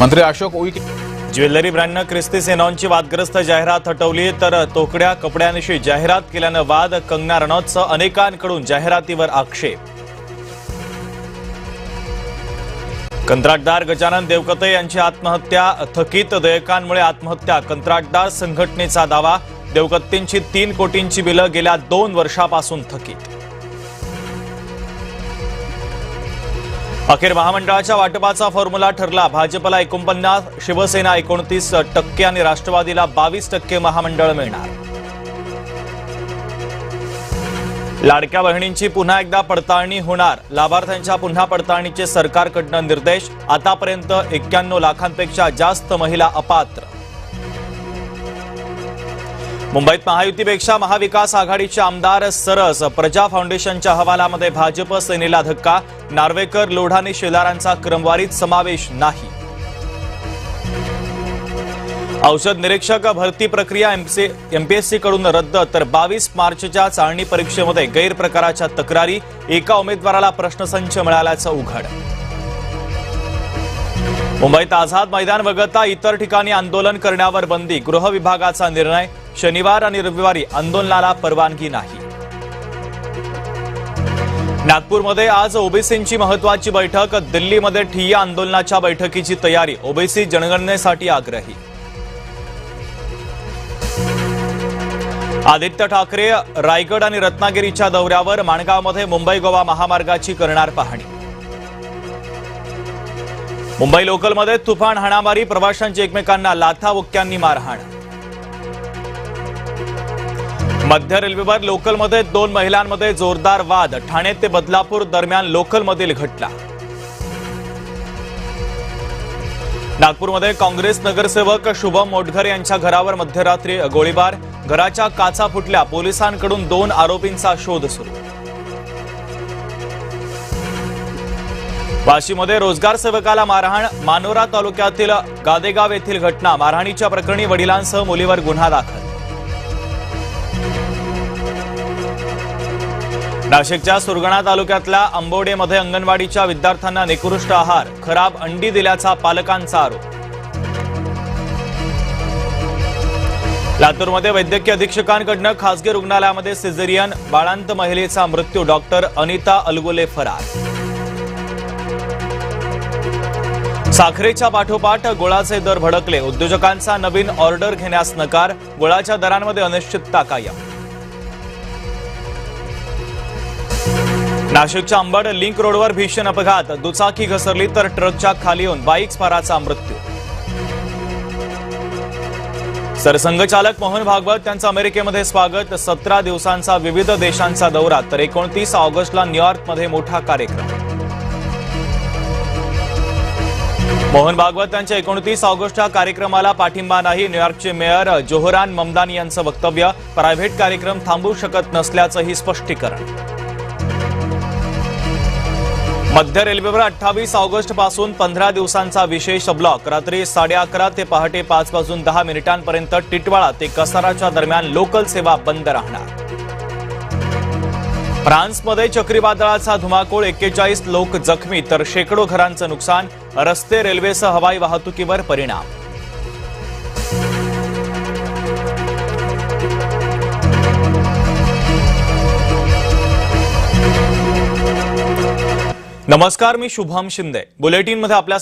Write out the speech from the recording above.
मंत्री अशोक उईके ज्वेलरी ब्रँडनं ख्रिस्ती सेनॉनची वादग्रस्त जाहिरात हटवली तर तोकड्या कपड्यांविषयी जाहिरात केल्यानं वाद. कंगना रनौतसह अनेकांकडून जाहिरातीवर आक्षेप. कंत्राटदार गजानन देवकते यांची आत्महत्या. थकीत देयकांमुळे आत्महत्या. कंत्राटदार संघटनेचा दावा. देवकतेंची 3 कोटींची बिलं गेल्या 2 वर्षापासून थकीत. अखेर महामंडळाच्या वाटपाचा फॉर्म्युला ठरला. भाजपला 49, शिवसेना 29% आणि राष्ट्रवादीला 22% महामंडळ मिळणार. लाडक्या बहिणींची पुन्हा एकदा पडताळणी होणार. लाभार्थ्यांच्या पुन्हा पडताळणीचे सरकारकडून निर्देश. आतापर्यंत 91 लाखांपेक्षा जास्त महिला अपात्र. मुंबईत महायुतीपेक्षा महाविकास आघाडीचे आमदार सरस. प्रजा फाउंडेशनच्या अहवालामध्ये भाजप सेनेला धक्का. नार्वेकर, लोढाने, शेलारांचा क्रमवारीत समावेश नाही. औषध निरीक्षक भरती प्रक्रिया एमपीएससी कडून रद्द तर 22 मार्चच्या चाळणी परीक्षेमध्ये गैरप्रकाराच्या तक्रारी. एका उमेदवाराला प्रश्नसंच मिळाल्याचं उघड. मुंबईत आझाद मैदान वगळता इतर ठिकाणी आंदोलन करण्यावर बंदी. गृह विभागाचा निर्णय. शनिवार आणि रविवारी आंदोलनाला परवानगी नाही. नागपूरमध्ये आज ओबीसींची महत्वाची बैठक. दिल्लीमध्ये ठिय्या आंदोलनाच्या बैठकीची तयारी. ओबीसी जनगणनेसाठी आग्रही. आदित्य ठाकरे रायगड आणि रत्नागिरीच्या दौऱ्यावर. माणगावमध्ये मुंबई गोवा महामार्गाची करणार पाहणी. मुंबई लोकलमध्ये तुफान हाणामारी. प्रवाशांची एकमेकांना लाथाबुक्क्यांनी मारहाण. मध्य रेल्वेवर लोकलमध्ये 2 महिलांमध्ये जोरदार वाद. ठाणे ते बदलापूर दरम्यान लोकलमधील घटना. नागपूरमध्ये काँग्रेस नगरसेवक शुभम मोटघरे यांच्या घरावर मध्यरात्री गोळीबार. घराच्या काचा फुटल्या. पोलिसांकडून 2 आरोपींचा शोध सुरू. वाशीमध्ये रोजगार सेवकाला मारहाण. मानोरा तालुक्यातील गादेगाव येथील घटना. मारहाणीच्या प्रकरणी वडिलांसह मुलीवर गुन्हा दाखल. नाशिकच्या सुरगाणा तालुक्यातल्या आंबोडेमध्ये अंगणवाडीच्या विद्यार्थ्यांना निकृष्ट आहार. खराब अंडी दिल्याचा पालकांचा आरोप. लातूरमध्ये वैद्यकीय अधीक्षकांकडून खासगी रुग्णालयामध्ये सिझेरियन. बाळांत महिलेचा मृत्यू. डॉक्टर अनिता अलगुले फरार. साखरेच्या पाठोपाठ गुळाचे दर भडकले. उद्योजकांचा नवीन ऑर्डर घेण्यास नकार. गुळाच्या दरांमध्ये अनिश्चितता कायम. नाशिकच्या अंबड लिंक रोडवर भीषण अपघात. दुचाकी घसरली तर ट्रकच्या खाली येऊन बाईक स्वाराचा मृत्यू. सरसंघचालक मोहन भागवत यांचं अमेरिकेमध्ये स्वागत. 17 दिवसांचा विविध देशांचा दौरा तर 29 ऑगस्टला न्यूयॉर्कमध्ये मोठा कार्यक्रम. मोहन भागवत यांच्या 29 ऑगस्टच्या कार्यक्रमाला पाठिंबा नाही. न्यूयॉर्कचे मेयर जोहरान ममदानी यांचं वक्तव्य. प्रायव्हेट कार्यक्रम थांबवू शकत नसल्याचंही स्पष्टीकरण. मध्य रेल्वेवर 28 ऑगस्ट पासून 15 दिवसांचा विशेष ब्लॉक. रात्री 11:30 ते पहाटे 5 वाजून 10 मिनिटांपर्यंत टिटवाळा ते कसाराच्या दरम्यान लोकल सेवा बंद राहणार. फ्रान्समध्ये चक्रीवादळाचा धुमाकूळ. 41 लोक जखमी तर शेकडो घरांचं नुकसान. रस्ते, रेल्वेसह हवाई वाहतुकीवर परिणाम. नमस्कार, मी शुभम शिंदे. बुलेटिनमध्ये आपल्या